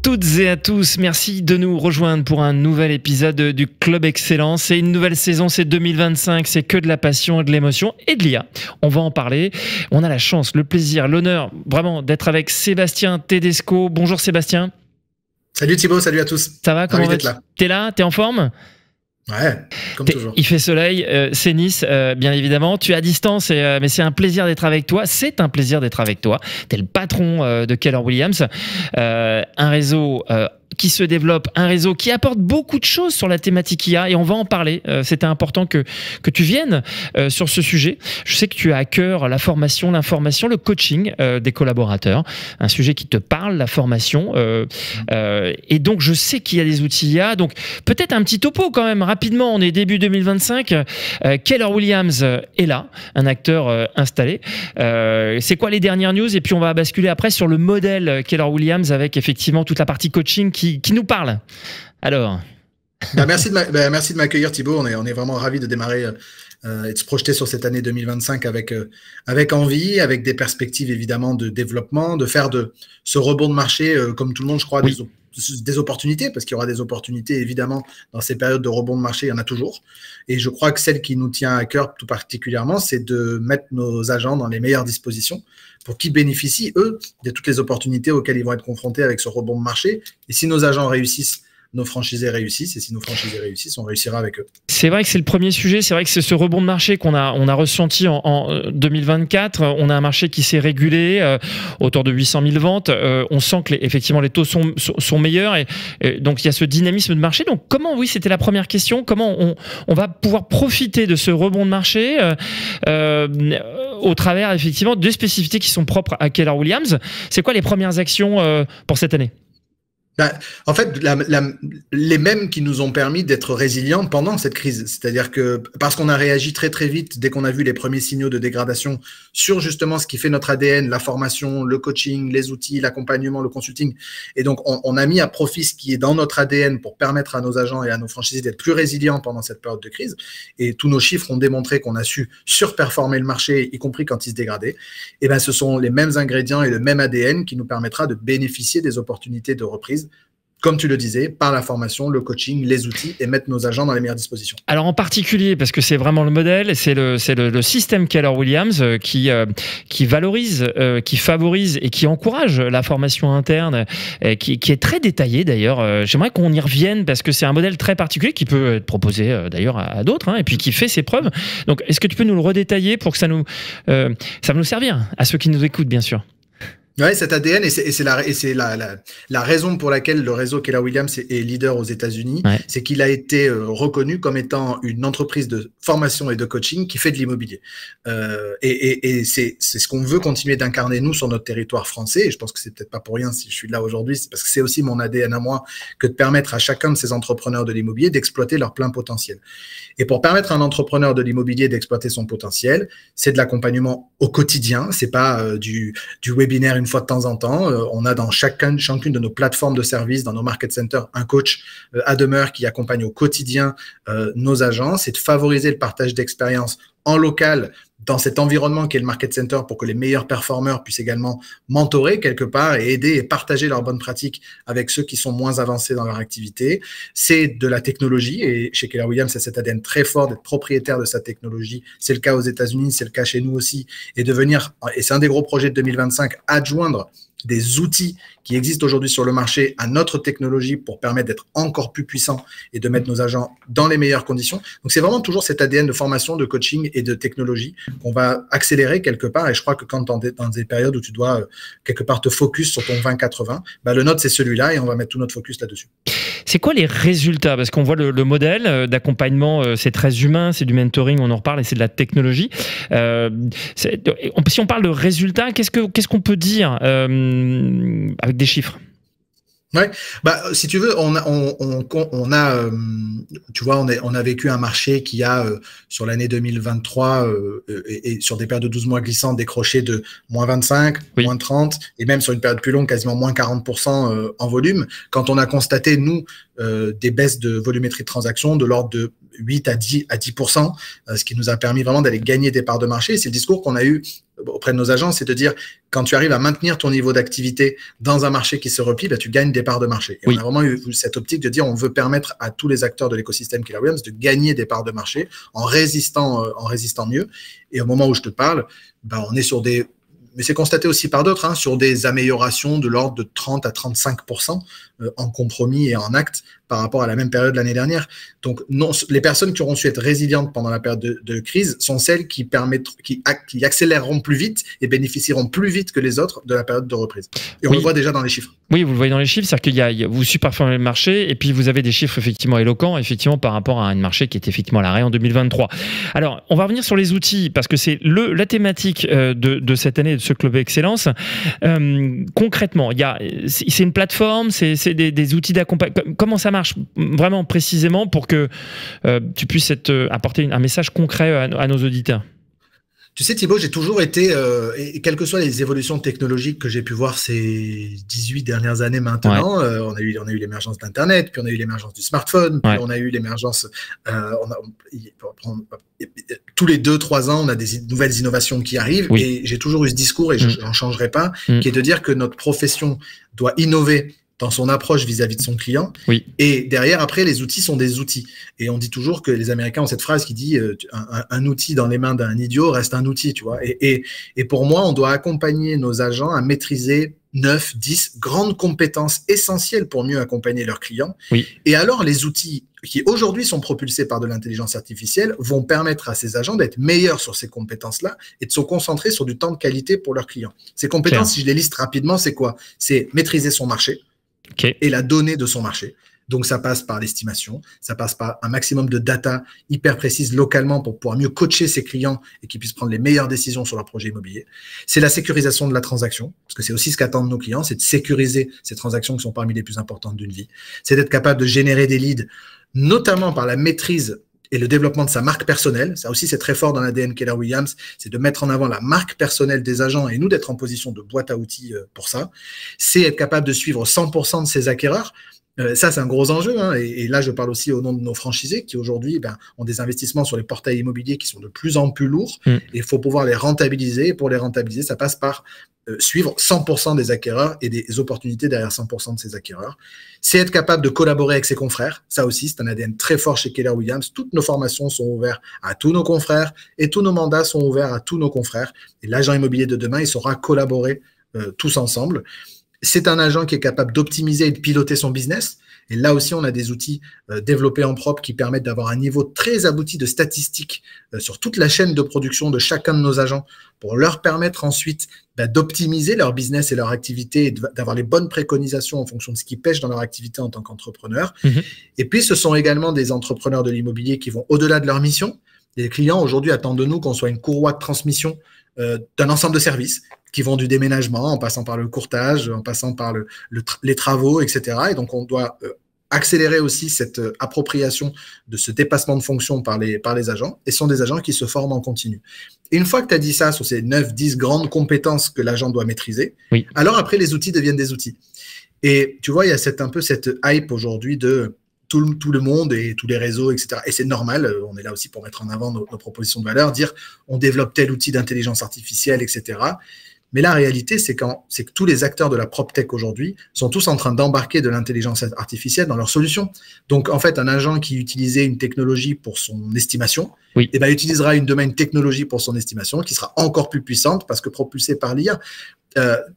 toutes et à tous, merci de nous rejoindre pour un nouvel épisode du Club Excellence. C'est une nouvelle saison, c'est 2025, c'est que de la passion et de l'émotion et de l'IA. On va en parler. On a la chance, le plaisir, l'honneur vraiment d'être avec Sébastien Tedesco. Bonjour Sébastien. Salut Thibaut, salut à tous. Ça va, comment vas-tu? T'es là? T'es en forme? Ouais, comme toujours. Il fait soleil, c'est Nice, bien évidemment. Tu es à distance, mais c'est un plaisir d'être avec toi. C'est un plaisir d'être avec toi. Tu es le patron de Keller Williams, un réseau qui se développe, un réseau qui apporte beaucoup de choses sur la thématique IA et on va en parler. C'était important que tu viennes sur ce sujet. Je sais que tu as à cœur la formation, l'information, le coaching des collaborateurs. Un sujet qui te parle, la formation. Et donc, je sais qu'il y a des outils IA. Donc, peut-être un petit topo quand même. Rapidement, on est début 2025. Keller Williams est là, un acteur installé. C'est quoi les dernières news? Et puis, on va basculer après sur le modèle Keller Williams avec effectivement toute la partie coaching qui nous parle. Alors merci de m'accueillir Thibaut, on est vraiment ravis de démarrer et de se projeter sur cette année 2025 avec envie, avec des perspectives évidemment de développement, de faire de ce rebond de marché, comme tout le monde je crois, oui, des opportunités, parce qu'il y aura des opportunités évidemment dans ces périodes de rebond de marché, il y en a toujours. Et je crois que celle qui nous tient à cœur tout particulièrement, c'est de mettre nos agents dans les meilleures dispositions pour qu'ils bénéficient, eux, de toutes les opportunités auxquelles ils vont être confrontés avec ce rebond de marché. Et si nos agents réussissent, nos franchisés réussissent, et si nos franchisés réussissent, on réussira avec eux. C'est vrai que c'est le premier sujet, c'est vrai que c'est ce rebond de marché qu'on a ressenti en 2024. On a un marché qui s'est régulé autour de 800 000 ventes. On sent que effectivement les taux sont meilleurs et donc il y a ce dynamisme de marché. Donc comment, oui, c'était la première question, comment on va pouvoir profiter de ce rebond de marché au travers effectivement de spécificités qui sont propres à Keller Williams. C'est quoi les premières actions pour cette année? En fait, les mêmes qui nous ont permis d'être résilients pendant cette crise. C'est-à-dire que parce qu'on a réagi très très vite dès qu'on a vu les premiers signaux de dégradation sur justement ce qui fait notre ADN, la formation, le coaching, les outils, l'accompagnement, le consulting. Et donc, on a mis à profit ce qui est dans notre ADN pour permettre à nos agents et à nos franchisés d'être plus résilients pendant cette période de crise. Et tous nos chiffres ont démontré qu'on a su surperformer le marché, y compris quand il se dégradait. Et ben, ce sont les mêmes ingrédients et le même ADN qui nous permettra de bénéficier des opportunités de reprise, comme tu le disais, par la formation, le coaching, les outils et mettre nos agents dans les meilleures dispositions. Alors en particulier, parce que c'est vraiment le modèle, c'est le système Keller Williams qui valorise, qui favorise et qui encourage la formation interne, qui est très détaillé d'ailleurs. J'aimerais qu'on y revienne parce que c'est un modèle très particulier qui peut être proposé d'ailleurs à d'autres et puis qui fait ses preuves. Donc est-ce que tu peux nous le redétailler pour que ça va nous servir à ceux qui nous écoutent bien sûr? Oui, cet ADN, et c'est la raison pour laquelle le réseau Keller Williams est leader aux États-Unis, ouais, c'est qu'il a été reconnu comme étant une entreprise de formation et de coaching qui fait de l'immobilier. Et c'est ce qu'on veut continuer d'incarner, nous, sur notre territoire français. Et je pense que c'est peut-être pas pour rien si je suis là aujourd'hui, c'est parce que c'est aussi mon ADN à moi que de permettre à chacun de ces entrepreneurs de l'immobilier d'exploiter leur plein potentiel. Et pour permettre à un entrepreneur de l'immobilier d'exploiter son potentiel, c'est de l'accompagnement au quotidien. C'est pas du webinaire une fois de temps en temps. On a dans chacune de nos plateformes de services, dans nos market centers, un coach à demeure qui accompagne au quotidien nos agents. C'est de favoriser le partage d'expériences en local dans cet environnement qui est le market center pour que les meilleurs performeurs puissent également mentorer quelque part et aider et partager leurs bonnes pratiques avec ceux qui sont moins avancés dans leur activité. C'est de la technologie et chez Keller Williams, c'est cet ADN très fort d'être propriétaire de sa technologie. C'est le cas aux États-Unis, c'est le cas chez nous aussi. Et de venir, et c'est un des gros projets de 2025, adjoindre des outils qui existent aujourd'hui sur le marché à notre technologie pour permettre d'être encore plus puissants et de mettre nos agents dans les meilleures conditions. Donc, c'est vraiment toujours cet ADN de formation, de coaching et de technologie qu'on va accélérer quelque part. Et je crois que quand dans des périodes où tu dois quelque part te focus sur ton 20-80, le nôtre, c'est celui-là et on va mettre tout notre focus là-dessus. C'est quoi les résultats? Parce qu'on voit le modèle d'accompagnement, c'est très humain, c'est du mentoring, on en reparle, et c'est de la technologie. Si on parle de résultats, qu'est-ce qu'on peut dire avec des chiffres? Ouais, si tu veux, on a vécu un marché qui a sur l'année 2023 et sur des périodes de 12 mois glissantes décroché de moins 25, oui, moins 30 et même sur une période plus longue quasiment moins 40% en volume. Quand on a constaté nous des baisses de volumétrie de transactions de l'ordre de 8 à 10%, ce qui nous a permis vraiment d'aller gagner des parts de marché. C'est le discours qu'on a eu auprès de nos agents, c'est de dire, quand tu arrives à maintenir ton niveau d'activité dans un marché qui se replie, tu gagnes des parts de marché. Et on a vraiment eu cette optique de dire, on veut permettre à tous les acteurs de l'écosystème Keller Williams de gagner des parts de marché en résistant mieux. Et au moment où je te parle, on est sur des... Mais c'est constaté aussi par d'autres, sur des améliorations de l'ordre de 30 à 35% en compromis et en actes par rapport à la même période l'année dernière. Donc, non, les personnes qui auront su être résilientes pendant la période de crise sont celles qui accéléreront plus vite et bénéficieront plus vite que les autres de la période de reprise. Et on le voit déjà dans les chiffres. Oui, vous le voyez dans les chiffres, c'est-à-dire vous surperformez le marché et puis vous avez des chiffres effectivement éloquents, effectivement par rapport à un marché qui est effectivement à l'arrêt en 2023. Alors, on va revenir sur les outils parce que c'est la thématique de cette année de ce Club Excellence. Concrètement, c'est une plateforme, c'est des outils d'accompagnement. Comment ça marche vraiment précisément pour que tu puisses apporter un message concret à nos auditeurs? Tu sais, Thibaut, j'ai toujours été, et quelles que soient les évolutions technologiques que j'ai pu voir ces 18 dernières années maintenant, on a eu l'émergence d'Internet, puis on a eu l'émergence du smartphone, puis on a eu l'émergence, tous les 2-3 ans, on a des nouvelles innovations qui arrivent, et j'ai toujours eu ce discours, et je n'en changerai pas, qui est de dire que notre profession doit innover dans son approche vis-à-vis de son client. Et derrière, après, les outils sont des outils. Et on dit toujours que les Américains ont cette phrase qui dit un outil dans les mains d'un idiot reste un outil, tu vois. Et pour moi, on doit accompagner nos agents à maîtriser 9, 10 grandes compétences essentielles pour mieux accompagner leurs clients. Et alors, les outils qui aujourd'hui sont propulsés par de l'intelligence artificielle vont permettre à ces agents d'être meilleurs sur ces compétences-là et de se concentrer sur du temps de qualité pour leurs clients. Ces compétences, si je les liste rapidement, c'est quoi? C'est maîtriser son marché, et la donnée de son marché. Donc, ça passe par l'estimation, ça passe par un maximum de data hyper précise localement pour pouvoir mieux coacher ses clients et qu'ils puissent prendre les meilleures décisions sur leur projet immobilier. C'est la sécurisation de la transaction, parce que c'est aussi ce qu'attendent nos clients, c'est de sécuriser ces transactions qui sont parmi les plus importantes d'une vie. C'est d'être capable de générer des leads, notamment par la maîtrise et le développement de sa marque personnelle. Ça aussi, c'est très fort dans l'ADN Keller Williams, c'est de mettre en avant la marque personnelle des agents et nous d'être en position de boîte à outils pour ça. C'est être capable de suivre 100% de ses acquéreurs. Ça, c'est un gros enjeu. Et là, je parle aussi au nom de nos franchisés qui aujourd'hui ont des investissements sur les portails immobiliers qui sont de plus en plus lourds. Et il faut pouvoir les rentabiliser. Et pour les rentabiliser, ça passe par suivre 100% des acquéreurs et des opportunités derrière 100% de ces acquéreurs. C'est être capable de collaborer avec ses confrères. Ça aussi, c'est un ADN très fort chez Keller Williams. Toutes nos formations sont ouvertes à tous nos confrères et tous nos mandats sont ouverts à tous nos confrères. Et l'agent immobilier de demain, il saura collaborer tous ensemble. C'est un agent qui est capable d'optimiser et de piloter son business. Et là aussi, on a des outils développés en propre qui permettent d'avoir un niveau très abouti de statistiques sur toute la chaîne de production de chacun de nos agents pour leur permettre ensuite d'optimiser leur business et leur activité et d'avoir les bonnes préconisations en fonction de ce qu'ils pêchent dans leur activité en tant qu'entrepreneur. Et puis, ce sont également des entrepreneurs de l'immobilier qui vont au-delà de leur mission. Les clients aujourd'hui attendent de nous qu'on soit une courroie de transmission d'un ensemble de services qui vont du déménagement en passant par le courtage, en passant par les travaux, etc. Et donc, on doit accélérer aussi cette appropriation de ce dépassement de fonction par les agents. Et ce sont des agents qui se forment en continu. Et une fois que tu as dit ça sur ces 9-10 grandes compétences que l'agent doit maîtriser, alors après, les outils deviennent des outils. Et tu vois, il y a un peu cette hype aujourd'hui de tout le monde et tous les réseaux, etc. Et c'est normal, on est là aussi pour mettre en avant nos propositions de valeur, dire on développe tel outil d'intelligence artificielle, etc. Mais la réalité, c'est que tous les acteurs de la PropTech aujourd'hui sont tous en train d'embarquer de l'intelligence artificielle dans leurs solutions. Donc, en fait, un agent qui utilisait une technologie pour son estimation, utilisera demain une technologie pour son estimation qui sera encore plus puissante parce que propulsée par l'IA.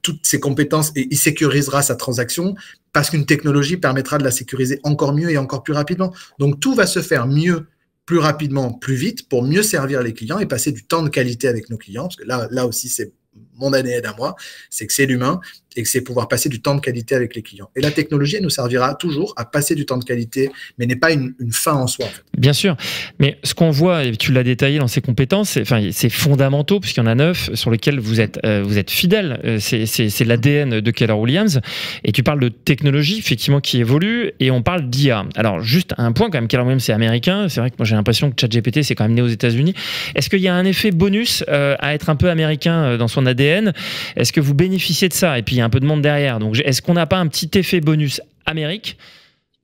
Toutes ses compétences et il sécurisera sa transaction parce qu'une technologie permettra de la sécuriser encore mieux et encore plus rapidement. Donc, tout va se faire mieux, plus rapidement, plus vite pour mieux servir les clients et passer du temps de qualité avec nos clients. Parce que là aussi, c'est mon ADN à moi, c'est que c'est l'humain et que c'est pouvoir passer du temps de qualité avec les clients. Et la technologie, elle nous servira toujours à passer du temps de qualité, mais n'est pas une fin en soi. En fait. Bien sûr, mais ce qu'on voit, et tu l'as détaillé dans ces compétences, c'est fondamentaux, puisqu'il y en a 9 sur lesquels vous êtes fidèles. C'est l'ADN de Keller Williams. Et tu parles de technologie, effectivement, qui évolue, et on parle d'IA. Alors, juste un point, quand même, Keller Williams, c'est américain. C'est vrai que moi, j'ai l'impression que ChatGPT, c'est quand même né aux États-Unis. Est-ce qu'il y a un effet bonus à être un peu américain dans son ADN? Est-ce que vous bénéficiez de ça? Et puis, il y a un peu de monde derrière. Donc, est-ce qu'on n'a pas un petit effet bonus Amérique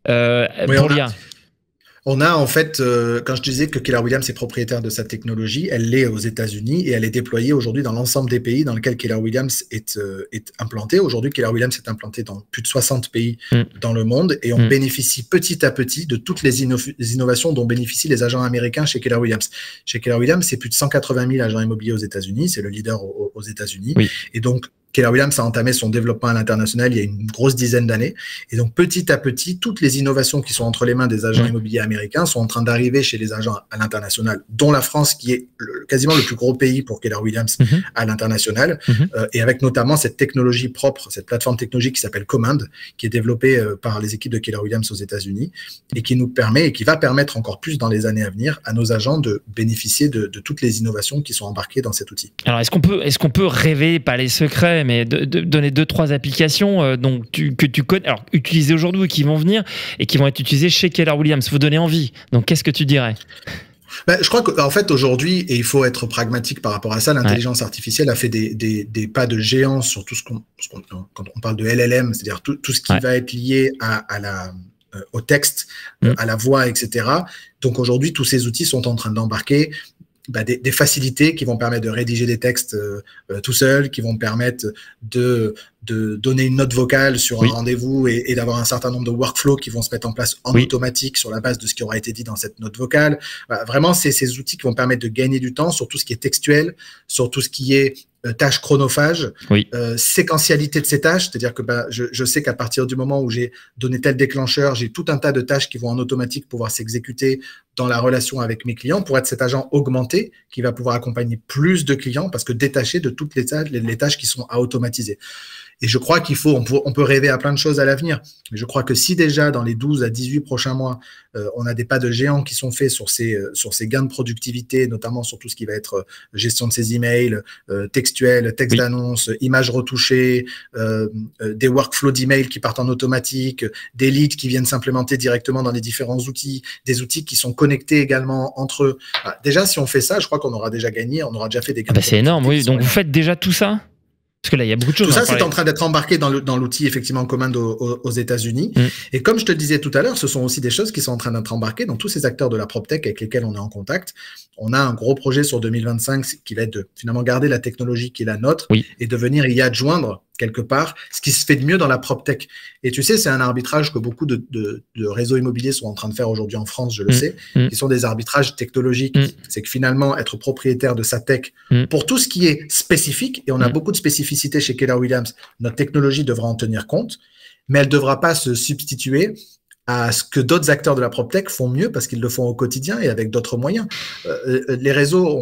pour l'IA? On a en fait, quand je disais que Keller Williams est propriétaire de sa technologie, elle l'est aux États-Unis et elle est déployée aujourd'hui dans l'ensemble des pays dans lesquels Keller Williams est implanté. Aujourd'hui, Keller Williams est implanté dans plus de 60 pays dans le monde et on bénéficie petit à petit de toutes les innovations dont bénéficient les agents américains chez Keller Williams. Chez Keller Williams, c'est plus de 180 000 agents immobiliers aux États-Unis, c'est le leader aux États-Unis. Et donc, Keller Williams a entamé son développement à l'international il y a une grosse dizaine d'années. Et donc, petit à petit, toutes les innovations qui sont entre les mains des agents immobiliers américains sont en train d'arriver chez les agents à l'international, dont la France, qui est quasiment le plus gros pays pour Keller Williams à l'international, et avec notamment cette technologie propre, cette plateforme technologique qui s'appelle Command, qui est développée par les équipes de Keller Williams aux États-Unis, et qui nous permet, et qui va permettre encore plus dans les années à venir, à nos agents de bénéficier de toutes les innovations qui sont embarquées dans cet outil. Alors, est-ce qu'on peut rêver, pas les secrets, mais de donner 2-3 applications donc que tu connais, alors utilisées aujourd'hui ou qui vont venir et qui vont être utilisées chez Keller Williams. Vous donnez envie. Donc, qu'est-ce que tu dirais? Je crois qu'en fait, aujourd'hui, et il faut être pragmatique par rapport à ça, l'intelligence artificielle a fait des pas de géant sur tout quand on parle de LLM, c'est-à-dire tout ce qui va être lié au texte, à la voix, etc. Donc, aujourd'hui, tous ces outils sont en train d'embarquer des facilités qui vont permettre de rédiger des textes tout seul, qui vont permettre de donner une note vocale sur un rendez-vous et d'avoir un certain nombre de workflows qui vont se mettre en place en automatique sur la base de ce qui aura été dit dans cette note vocale. Vraiment, c'est ces outils qui vont permettre de gagner du temps sur tout ce qui est textuel, sur tout ce qui est tâches chronophages, séquentialité de ces tâches, c'est-à-dire que je sais qu'à partir du moment où j'ai donné tel déclencheur, j'ai tout un tas de tâches qui vont en automatique pouvoir s'exécuter dans la relation avec mes clients pour être cet agent augmenté qui va pouvoir accompagner plus de clients parce que détaché de toutes les tâches qui sont à automatiser. Et je crois on peut rêver à plein de choses à l'avenir. Mais je crois que si déjà dans les 12 à 18 prochains mois, on a des pas de géants qui sont faits sur ces gains de productivité, notamment sur tout ce qui va être gestion de ses emails, textuels, texte d'annonce, images retouchées, des workflows d'emails qui partent en automatique, des leads qui viennent s'implémenter directement dans les différents outils, des outils qui sont connectés également entre eux. Déjà, si on fait ça, je crois qu'on aura déjà gagné, on aura déjà fait des gains. C'est énorme, oui. Donc vous faites déjà tout ça? Parce que là, il y a beaucoup de choses. Tout ça, c'est en train d'être embarqué dans l'outil, effectivement, Command aux États-Unis. Et comme je te disais tout à l'heure, ce sont aussi des choses qui sont en train d'être embarquées dans tous ces acteurs de la PropTech avec lesquels on est en contact. On a un gros projet sur 2025 qui va être de finalement garder la technologie qui est la nôtre et de venir y adjoindre quelque part ce qui se fait de mieux dans la PropTech. Et tu sais, c'est un arbitrage que beaucoup de réseaux immobiliers sont en train de faire aujourd'hui en France, je le sais, qui sont des arbitrages technologiques. C'est que finalement, être propriétaire de sa tech pour tout ce qui est spécifique, et on a beaucoup de spécificités chez Keller Williams, notre technologie devra en tenir compte, mais elle ne devra pas se substituer à ce que d'autres acteurs de la PropTech font mieux parce qu'ils le font au quotidien et avec d'autres moyens. Les réseaux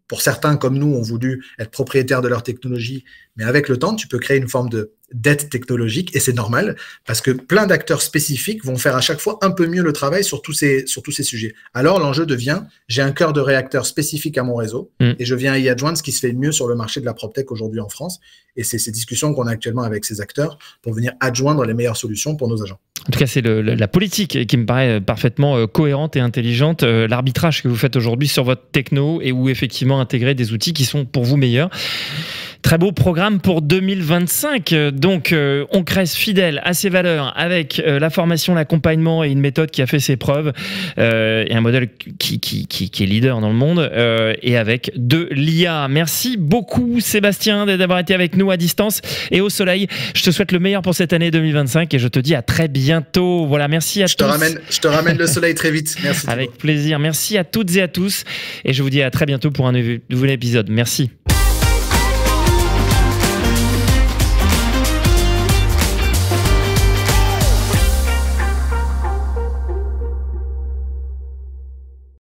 pour certains comme nous, ont voulu être propriétaires de leur technologie, mais avec le temps, tu peux créer une forme de dette technologique et c'est normal parce que plein d'acteurs spécifiques vont faire à chaque fois un peu mieux le travail sur tous ces sujets. Alors l'enjeu devient, j'ai un cœur de réacteur spécifique à mon réseau et je viens y adjoindre ce qui se fait mieux sur le marché de la PropTech aujourd'hui en France. Et c'est ces discussions qu'on a actuellement avec ces acteurs pour venir adjoindre les meilleures solutions pour nos agents. En tout cas, c'est la politique qui me paraît parfaitement cohérente et intelligente. L'arbitrage que vous faites aujourd'hui sur votre techno et où effectivement intégrer des outils qui sont pour vous meilleurs. Très beau programme pour 2025. Donc, on reste fidèle à ses valeurs avec la formation, l'accompagnement et une méthode qui a fait ses preuves et un modèle qui est leader dans le monde et avec de l'IA. Merci beaucoup, Sébastien, d'avoir été avec nous à distance et au soleil. Je te souhaite le meilleur pour cette année 2025 et je te dis à très bientôt. Voilà, merci à tous. Je te ramène le soleil très vite. Merci. Avec plaisir. Merci à toutes et à tous et je vous dis à très bientôt pour un nouvel épisode. Merci.